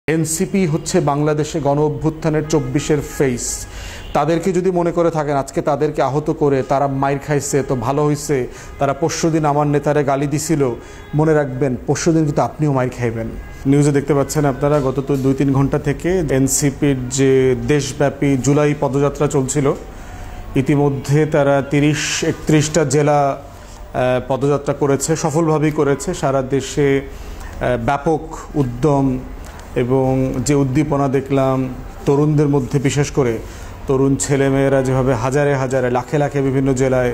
NCP হচ্ছে বাংলাদেশে গণ অভ্যুত্থানের ২৪-এর ফেস। তাদেরকে যদি মনে করে থাকেন আজকে তাদেরকে আহত করে তারা মাইর খাইছে তো ভালো হয়েছে, তারা পরশুদিন আমার নেতারে গালি দিছিল, মনে রাখবেন পরশুদিন কিন্তু আপনিও মাইর খাইবেন। নিউজে দেখতে পাচ্ছেন আপনারা গত ২-৩ ঘন্টা থেকে এনসিপির যে দেশব্যাপী জুলাই পদযাত্রা চলছিল, ইতিমধ্যে তারা ৩০-৩১টা জেলা পদযাত্রা করেছে, সফলভাবেই করেছে। সারা দেশে ব্যাপক উদ্যম এবং যে উদ্দীপনা দেখলাম তরুণদের মধ্যে, বিশেষ করে তরুণ ছেলেমেয়েরা যেভাবে হাজারে হাজারে লাখে লাখে বিভিন্ন জেলায়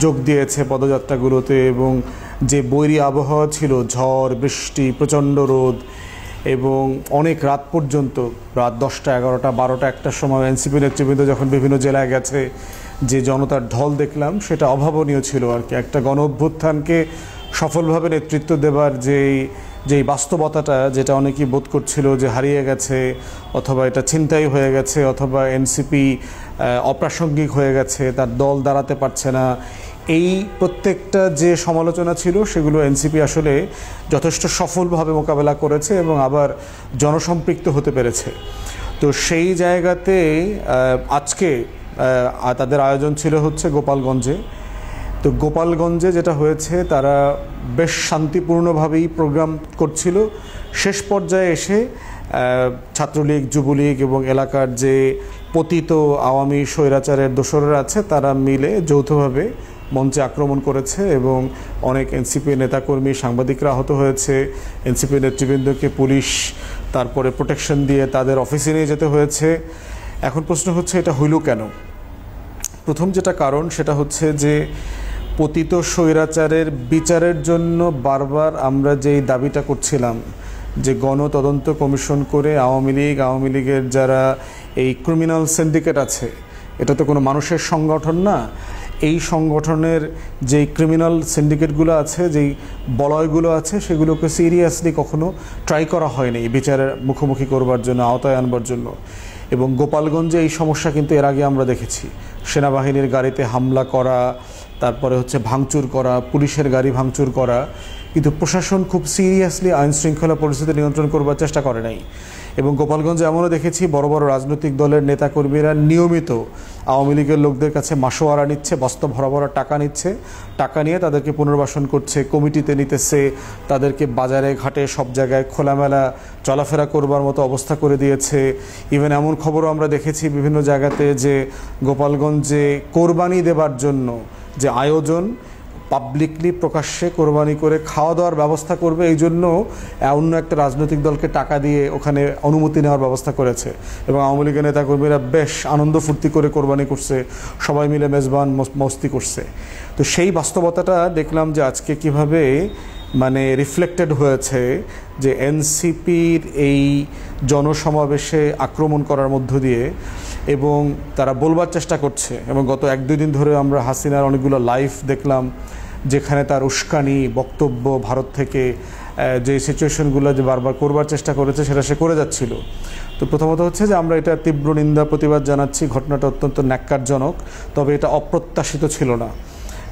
যোগ দিয়েছে পদযাত্রাগুলোতে, এবং যে বৈরী আবহাওয়া ছিল, ঝড় বৃষ্টি প্রচণ্ড রোদ এবং অনেক রাত পর্যন্ত, রাত 10টা 11টা 12টা 1টার সময় এনসিপি নেতৃবৃন্দ যখন বিভিন্ন জেলায় গেছে, যে জনতার ঢল দেখলাম সেটা অভাবনীয় ছিল আর কি। একটা গণ অভ্যুত্থানকে সফলভাবে নেতৃত্ব দেবার যেই বাস্তবতাটা, যেটা অনেকেই বোধ করছিল যে হারিয়ে গেছে অথবা এটা ছিনতাই হয়ে গেছে অথবা এনসিপি অপ্রাসঙ্গিক হয়ে গেছে, তার দল দাঁড়াতে পারছে না, এই প্রত্যেকটা যে সমালোচনা ছিল সেগুলো এনসিপি আসলে যথেষ্ট সফলভাবে মোকাবেলা করেছে এবং আবার জনসম্পৃক্ত হতে পেরেছে। তো সেই জায়গাতে আজকে তাদের আয়োজন ছিল হচ্ছে গোপালগঞ্জে। তো গোপালগঞ্জে যেটা হয়েছে, তারা বেশ শান্তিপূর্ণভাবেই প্রোগ্রাম করছিল। শেষ পর্যায়ে এসে ছাত্রলীগ, যুবলীগ এবং এলাকার যে পতিত আওয়ামী স্বৈরাচারের দোসররা আছে তারা মিলে যৌথভাবে মঞ্চে আক্রমণ করেছে এবং অনেক এনসিপি নেতাকর্মী, সাংবাদিকরা আহত হয়েছে। এনসিপি নেতৃবৃন্দকে পুলিশ তারপরে প্রোটেকশন দিয়ে তাদের অফিসে নিয়ে যেতে হয়েছে। এখন প্রশ্ন হচ্ছে এটা হইল কেন? প্রথম যেটা কারণ সেটা হচ্ছে যে পতিত স্বৈরাচারের বিচারের জন্য বারবার আমরা যেই দাবিটা করছিলাম যে গণতদন্ত কমিশন করে আওয়ামী লীগের যারা এই ক্রিমিনাল সিন্ডিকেট আছে, এটা তো কোনো মানুষের সংগঠন না, এই সংগঠনের যেই ক্রিমিনাল সিন্ডিকেটগুলো আছে, যেই বলয়গুলো আছে, সেগুলোকে সিরিয়াসলি কখনো ট্রাই করা হয়নি বিচারের মুখোমুখি করবার জন্য, আওতায় আনবার জন্য। এবং গোপালগঞ্জে এই সমস্যা কিন্তু এর আগে আমরা দেখেছি, সেনাবাহিনীর গাড়িতে হামলা করা, তারপরে হচ্ছে ভাঙচুর করা, পুলিশের গাড়ি ভাঙচুর করা, কিন্তু প্রশাসন খুব সিরিয়াসলি আইনশৃঙ্খলা পরিস্থিতি নিয়ন্ত্রণ করবার চেষ্টা করে নাই। এবং গোপালগঞ্জে এমনও দেখেছি বড় বড় রাজনৈতিক দলের নেতাকর্মীরা নিয়মিত আওয়ামী লীগের লোকদের কাছে মাসোয়ারা নিচ্ছে, বস্তা ভরা ভরা টাকা নিচ্ছে, টাকা নিয়ে তাদেরকে পুনর্বাসন করছে, কমিটিতে নিতেছে, তাদেরকে বাজারে ঘাটে সব জায়গায় খোলামেলা চলাফেরা করবার মতো অবস্থা করে দিয়েছে। ইভেন এমন খবরও আমরা দেখেছি বিভিন্ন জায়গাতে যে গোপালগঞ্জে কোরবানি দেবার জন্য যে আয়োজন, পাবলিকলি প্রকাশ্যে কোরবানি করে খাওয়া দাওয়ার ব্যবস্থা করবে, এই জন্য অন্য একটা রাজনৈতিক দলকে টাকা দিয়ে ওখানে অনুমতি নেওয়ার ব্যবস্থা করেছে এবং আওয়ামী লীগের নেতাকর্মীরা বেশ আনন্দ ফুর্তি করে কোরবানি করছে, সবাই মিলে মেজবান মস্তি করছে। তো সেই বাস্তবতাটা দেখলাম যে আজকে কিভাবে মানে রিফ্লেক্টেড হয়েছে যে এনসিপির এই জনসমাবেশে আক্রমণ করার মধ্য দিয়ে, এবং তারা বলবার চেষ্টা করছে, এবং গত 1-2 দিন ধরে আমরা হাসিনার অনেকগুলো লাইভ দেখলাম যেখানে তার উস্কানি বক্তব্য, ভারত থেকে যে সিচুয়েশনগুলো যে বারবার করবার চেষ্টা করেছে সেটা সে করে যাচ্ছিল। তো প্রথমত হচ্ছে যে আমরা এটা তীব্র নিন্দা প্রতিবাদ জানাচ্ছি, ঘটনাটা অত্যন্ত ন্যাক্কারজনক, তবে এটা অপ্রত্যাশিত ছিল না।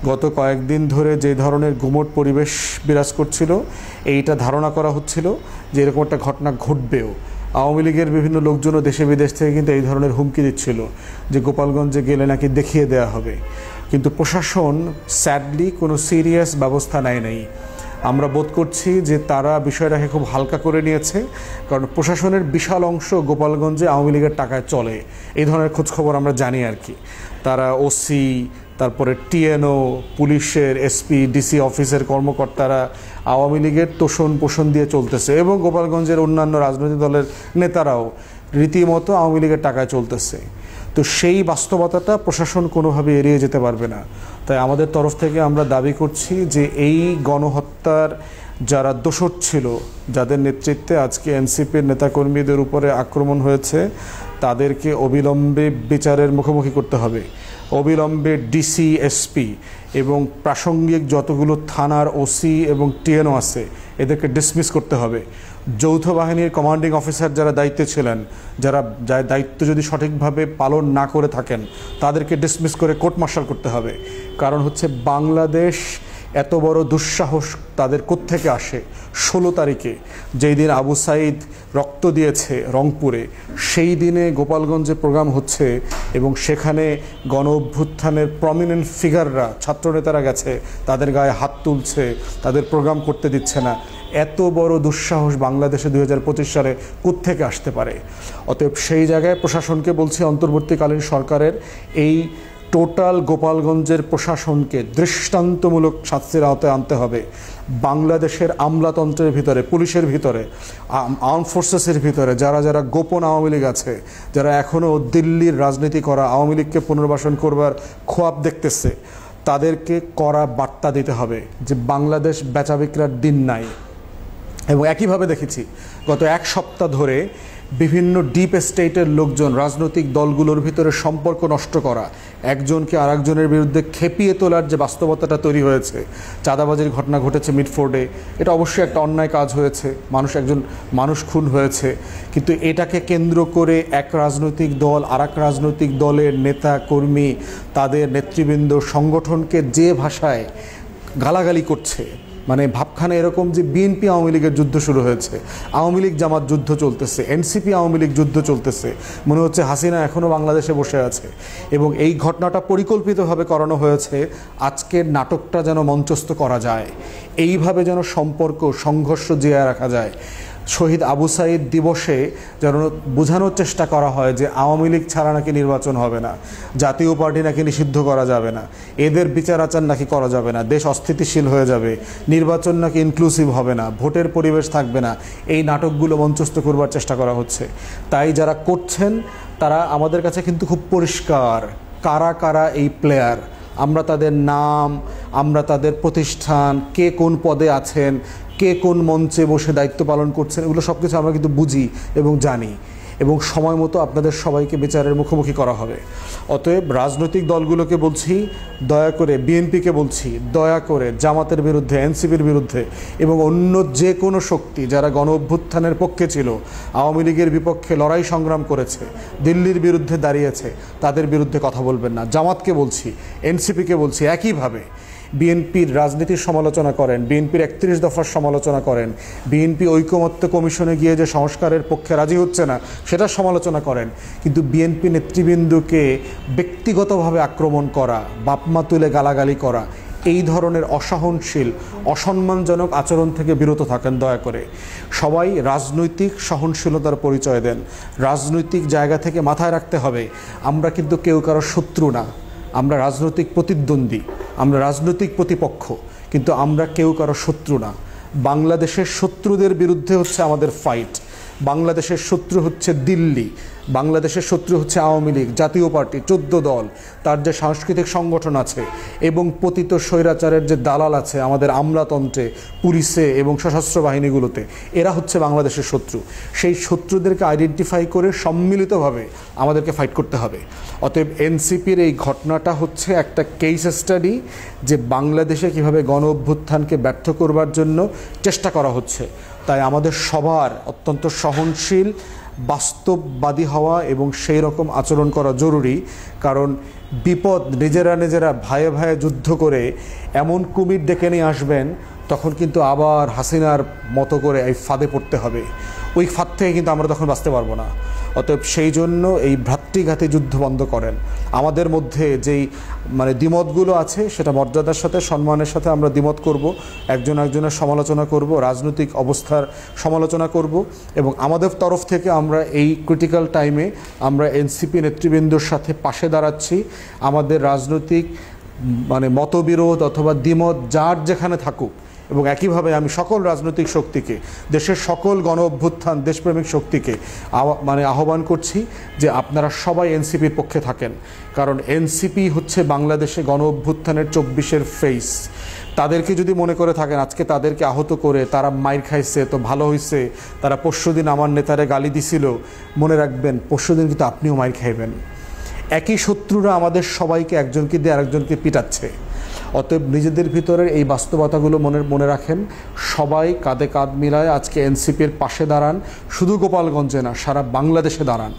গত কয়েকদিন ধরে যে ধরনের গুমট পরিবেশ বিরাজ করছিল, এইটা ধারণা করা হচ্ছিল যে এরকম একটা ঘটনা ঘটবেও। আওয়ামী লীগের বিভিন্ন লোকজনও দেশে বিদেশ থেকে কিন্তু এই ধরনের হুমকি দিচ্ছিল যে গোপালগঞ্জে গেলে নাকি দেখিয়ে দেওয়া হবে, কিন্তু প্রশাসন স্যাডলি কোনো সিরিয়াস ব্যবস্থা নেয় নাই। আমরা বোধ করছি যে তারা বিষয়টাকে খুব হালকা করে নিয়েছে, কারণ প্রশাসনের বিশাল অংশ গোপালগঞ্জে আওয়ামী লীগের টাকায় চলে, এই ধরনের খোঁজখবর আমরা জানি আর কি। তারা ওসি, তারপরে টিএনও, পুলিশের এসপি, ডিসি অফিসের কর্মকর্তারা আওয়ামী লীগের তোষণ পোষণ দিয়ে চলতেছে, এবং গোপালগঞ্জের অন্যান্য রাজনৈতিক দলের নেতারাও রীতিমতো আওয়ামী লীগের টাকায় চলতেছে। তো সেই বাস্তবতাটা প্রশাসন কোনোভাবে এড়িয়ে যেতে পারবে না। তাই আমাদের তরফ থেকে আমরা দাবি করছি যে এই গণহত্যার যারা দোষর ছিল, যাদের নেতৃত্বে আজকে এনসিপির নেতাকর্মীদের উপরে আক্রমণ হয়েছে, তাদেরকে অবিলম্বে বিচারের মুখোমুখি করতে হবে। অবিলম্বে ডিসি, এসপি এবং প্রাসঙ্গিক যতগুলো থানার ওসি এবং টিএনও আছে এদেরকে ডিসমিস করতে হবে। যৌথ বাহিনীর কমান্ডিং অফিসার যারা দায়িত্বে ছিলেন, যারা দায়িত্ব যদি সঠিকভাবে পালন না করে থাকেন, তাদেরকে ডিসমিস করে কোর্ট মার্শাল করতে হবে। কারণ হচ্ছে বাংলাদেশ এত বড় দুঃসাহস তাদের কোত্থেকে আসে? 16 তারিখে যেই দিন আবু সাঈদ রক্ত দিয়েছে রংপুরে, সেই দিনে গোপালগঞ্জে প্রোগ্রাম হচ্ছে এবং সেখানে গণ অভ্যুত্থানের প্রমিনেন্ট ফিগাররা, ছাত্রনেতারা গেছে, তাদের গায়ে হাত তুলছে, তাদের প্রোগ্রাম করতে দিচ্ছে না। এত বড় দুঃসাহস বাংলাদেশে 2025 সালে কোত্থেকে আসতে পারে? অতএব সেই জায়গায় প্রশাসনকে বলছি, অন্তর্বর্তীকালীন সরকারের এই টোটাল গোপালগঞ্জের প্রশাসনকে দৃষ্টান্তমূলক শাস্তির আওতায় আনতে হবে। বাংলাদেশের আমলাতন্ত্রের ভিতরে, পুলিশের ভিতরে, আর্ম ফোর্সেসের ভিতরে যারা যারা গোপন আওয়ামী লীগ আছে, যারা এখনও দিল্লির রাজনীতি করা আওয়ামী লীগকে পুনর্বাসন করবার খোয়াব দেখতেছে, তাদেরকে কড়া বার্তা দিতে হবে যে বাংলাদেশ বেচা বিক্রার দিন নাই। এবং একইভাবে দেখেছি গত এক সপ্তাহ ধরে বিভিন্ন ডিপ স্টেটের লোকজন রাজনৈতিক দলগুলোর ভিতরে সম্পর্ক নষ্ট করা, একজনকে আরেকজনের বিরুদ্ধে খেপিয়ে তোলার যে বাস্তবতাটা তৈরি হয়েছে, চাঁদাবাজির ঘটনা ঘটেছে মিডফোর্ডে, এটা অবশ্যই একটা অন্যায় কাজ হয়েছে, একজন মানুষ খুন হয়েছে, কিন্তু এটাকে কেন্দ্র করে এক রাজনৈতিক দল আরেক রাজনৈতিক দলের নেতা কর্মী, তাদের নেতৃবৃন্দ, সংগঠনকে যে ভাষায় গালাগালি করছে, মানে ভাবখানে এরকম যে বিএনপি আওয়ামী লীগের যুদ্ধ শুরু হয়েছে, আওয়ামী লীগ জামাত যুদ্ধ চলতেছে, এনসিপি আওয়ামী লীগ যুদ্ধ চলতেছে, মনে হচ্ছে হাসিনা এখনও বাংলাদেশে বসে আছে। এবং এই ঘটনাটা পরিকল্পিতভাবে করানো হয়েছে আজকের নাটকটা যেন মঞ্চস্থ করা যায়, এইভাবে যেন সম্পর্ক সংঘর্ষ জিয়ে রাখা যায়। শহীদ আবু সাঈদ দিবসে যেন বোঝানোর চেষ্টা করা হয় যে আওয়ামী লীগ ছাড়া নাকি নির্বাচন হবে না, জাতীয় পার্টি নাকি নিষিদ্ধ করা যাবে না, এদের বিচার আচার নাকি করা যাবে না, দেশ অস্থিতিশীল হয়ে যাবে, নির্বাচন নাকি ইনক্লুসিভ হবে না, ভোটের পরিবেশ থাকবে না, এই নাটকগুলো মঞ্চস্থ করবার চেষ্টা করা হচ্ছে। তাই যারা করছেন তারা আমাদের কাছে কিন্তু খুব পরিষ্কার কারা কারা এই প্লেয়ার। আমরা তাদের নাম, আমরা তাদের প্রতিষ্ঠান, কে কোন পদে আছেন, কে কোন মঞ্চে বসে দায়িত্ব পালন করছেন, এগুলো সব কিছু আমরা কিন্তু বুঝি এবং জানি, এবং সময় মতো আপনাদের সবাইকে বিচারের মুখোমুখি করা হবে। অতএব রাজনৈতিক দলগুলোকে বলছি, দয়া করে, বিএনপিকে বলছি, দয়া করে জামাতের বিরুদ্ধে, এনসিপির বিরুদ্ধে এবং অন্য যে কোনো শক্তি যারা গণ অভ্যুত্থানের পক্ষে ছিল, আওয়ামী লীগের বিপক্ষে লড়াই সংগ্রাম করেছে, দিল্লির বিরুদ্ধে দাঁড়িয়েছে, তাদের বিরুদ্ধে কথা বলবেন না। জামাতকে বলছি, এনসিপিকে বলছি, একইভাবে বিএনপির রাজনীতির সমালোচনা করেন, বিএনপির 31 দফার সমালোচনা করেন, বিএনপি ঐকমত্য কমিশনে গিয়ে যে সংস্কারের পক্ষে রাজি হচ্ছে না সেটার সমালোচনা করেন, কিন্তু বিএনপি নেতৃবৃন্দকে ব্যক্তিগতভাবে আক্রমণ করা, বাপমা তুলে গালাগালি করা, এই ধরনের অসহনশীল অসম্মানজনক আচরণ থেকে বিরত থাকেন দয়া করে। সবাই রাজনৈতিক সহনশীলতার পরিচয় দেন। রাজনৈতিক জায়গা থেকে মাথায় রাখতে হবে আমরা কিন্তু কেউ কারো শত্রু না, আমরা রাজনৈতিক প্রতিদ্বন্দ্বী, আমরা রাজনৈতিক প্রতিপক্ষ, কিন্তু আমরা কেউ কারো শত্রু না। বাংলাদেশের শত্রুদের বিরুদ্ধে হচ্ছে আমাদের ফাইট। বাংলাদেশের শত্রু হচ্ছে দিল্লি, বাংলাদেশের শত্রু হচ্ছে আওয়ামী লীগ, জাতীয় পার্টি, 14 দল, তার যে সাংস্কৃতিক সংগঠন আছে এবং পতিত স্বৈরাচারের যে দালাল আছে আমাদের আমলাতন্ত্রে, পুলিশে এবং সশস্ত্র বাহিনীগুলোতে, এরা হচ্ছে বাংলাদেশের শত্রু। সেই শত্রুদেরকে আইডেন্টিফাই করে সম্মিলিতভাবে আমাদেরকে ফাইট করতে হবে। অতএব এনসিপির এই ঘটনাটা হচ্ছে একটা কেস স্টাডি যে বাংলাদেশে কীভাবে গণ অভ্যুত্থানকে ব্যর্থ করবার জন্য চেষ্টা করা হচ্ছে। তাই আমাদের সবার অত্যন্ত সহনশীল, বাস্তববাদী হওয়া এবং সেই রকম আচরণ করা জরুরি। কারণ বিপদ নিজেরা নিজেরা ভাইয়ে ভাইয়ে যুদ্ধ করে এমন কুমির ডেকে নিয়ে আসবেন, তখন কিন্তু আবার হাসিনার মতো করে এই ফাঁদে পড়তে হবে। ওই ফাঁদ থেকে কিন্তু আমরা তখন বাঁচতে পারবো না। অতএব সেই জন্য এই ভ্রাতৃঘাতী যুদ্ধ বন্ধ করেন। আমাদের মধ্যে যেই দ্বিমতগুলো আছে সেটা মর্যাদার সাথে, সম্মানের সাথে আমরা দ্বিমত করব, একজন একজনের সমালোচনা করব, রাজনৈতিক অবস্থার সমালোচনা করব, এবং আমাদের তরফ থেকে আমরা এই ক্রিটিক্যাল টাইমে আমরা এনসিপি নেতৃবৃন্দর সাথে পাশে দাঁড়াচ্ছি। আমাদের রাজনৈতিক মতবিরোধ অথবা দ্বিমত যার যেখানে থাকুক, এবং একইভাবে আমি সকল রাজনৈতিক শক্তিকে, দেশের সকল গণ অভ্যুত্থান দেশপ্রেমিক শক্তিকে আহ্বান করছি যে আপনারা সবাই এনসিপির পক্ষে থাকেন। কারণ এনসিপি হচ্ছে বাংলাদেশে গণ অভ্যুত্থানের 24-এর ফেস। তাদেরকে যদি মনে করে থাকেন আজকে তাদেরকে আহত করে তারা মাইর খাইছে তো ভালো হয়েছে, তারা পরশুদিন আমার নেতারে গালি দিছিল, মনে রাখবেন পরশুদিন কিন্তু আপনিও মাইর খাইবেন। একই শত্রুরা আমাদের সবাইকে একজনকে দিয়ে আরেকজনকে পিটাচ্ছে। অতএব নিজেদের ভিতরের এই বাস্তবতাগুলো মনে রাখেন, সবাই কাঁধে কাঁধ মিলায় আজকে এনসিপির পাশে দাঁড়ান, শুধু গোপালগঞ্জে না সারা বাংলাদেশে দাঁড়ান।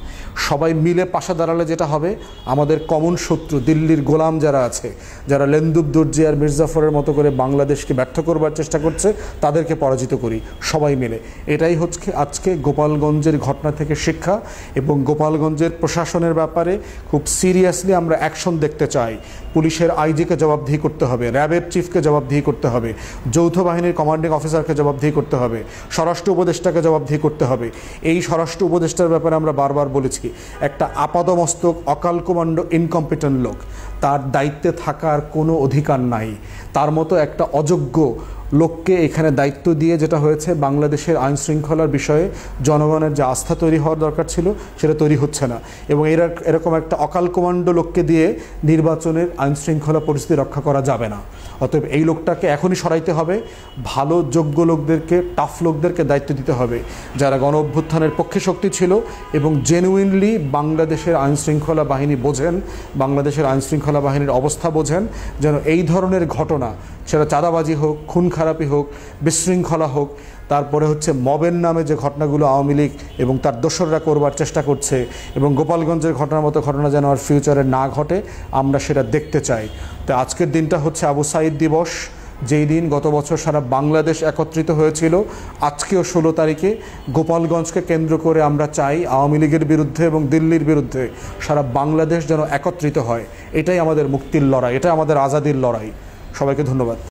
সবাই মিলে পাশে দাঁড়ালে যেটা হবে, আমাদের কমন শত্রু দিল্লির গোলাম যারা আছে, যারা লেন্দুব দর্জি আর মির্জাফরের মতো করে বাংলাদেশকে ব্যর্থ করবার চেষ্টা করছে, তাদেরকে পরাজিত করি সবাই মিলে। এটাই হচ্ছে আজকে গোপালগঞ্জের ঘটনা থেকে শিক্ষা, এবং গোপালগঞ্জের প্রশাসনের ব্যাপারে খুব সিরিয়াসলি আমরা অ্যাকশন দেখতে চাই। পুলিশের আইজিকে জবাবদিহি করতে হবে, র্যাবের চিফকে জবাবদিহি করতে হবে, যৌথ বাহিনীর কমান্ডিং অফিসারকে জবাবদিহি করতে হবে, স্বরাষ্ট্র উপদেষ্টাকে জবাবদিহি করতে হবে। এই স্বরাষ্ট্র উপদেষ্টার ব্যাপারে আমরা বারবার বলেছি, একটা আপাদমস্তক অকাল কমান্ডো ইনকম্পিটেন্ট লোক, তার দায়িত্বে থাকার কোনো অধিকার নাই। তার মতো একটা অযোগ্য লোককে এখানে দায়িত্ব দিয়ে যেটা হয়েছে, বাংলাদেশের আইন শৃঙ্খলার বিষয়ে জনগণের যে আস্থা তৈরি হওয়ার দরকার ছিল সেটা তৈরি হচ্ছে না। এবং এরকম একটা অকাল কমান্ডো লোককে দিয়ে নির্বাচনের আইন শৃঙ্খলা পরিস্থিতি রক্ষা করা যাবে না। অতএব এই লোকটাকে এখনই সরাইতে হবে, ভালো যোগ্য লোকদেরকে, টাফ লোকদেরকে দায়িত্ব দিতে হবে, যারা গণ অভ্যুত্থানের পক্ষে শক্তি ছিল এবং জেনুইনলি বাংলাদেশের আইন শৃঙ্খলা বাহিনী বোঝেন, বাংলাদেশের আইন শৃঙ্খলা বাহিনীর অবস্থা বোঝেন, যেন এই ধরনের ঘটনা, সেটা চাঁদাবাজি হোক, খুন খারাপি হোক, বিশৃঙ্খলা হোক, তারপরে হচ্ছে মবের নামে যে ঘটনাগুলো আওয়ামী লীগ এবং তার দোসররা করবার চেষ্টা করছে, এবং গোপালগঞ্জের ঘটনার মতো ঘটনা যেন আর ফিউচারে না ঘটে, আমরা সেটা দেখতে চাই। তো আজকের দিনটা হচ্ছে আবু সাঈদ দিবস, যেই দিন গত বছর সারা বাংলাদেশ একত্রিত হয়েছিল। আজকেও 16 তারিখে গোপালগঞ্জকে কেন্দ্র করে আমরা চাই আওয়ামী লীগের বিরুদ্ধে এবং দিল্লির বিরুদ্ধে সারা বাংলাদেশ যেন একত্রিত হয়। এটাই আমাদের মুক্তির লড়াই, এটা আমাদের আজাদির লড়াই। সবাইকে ধন্যবাদ।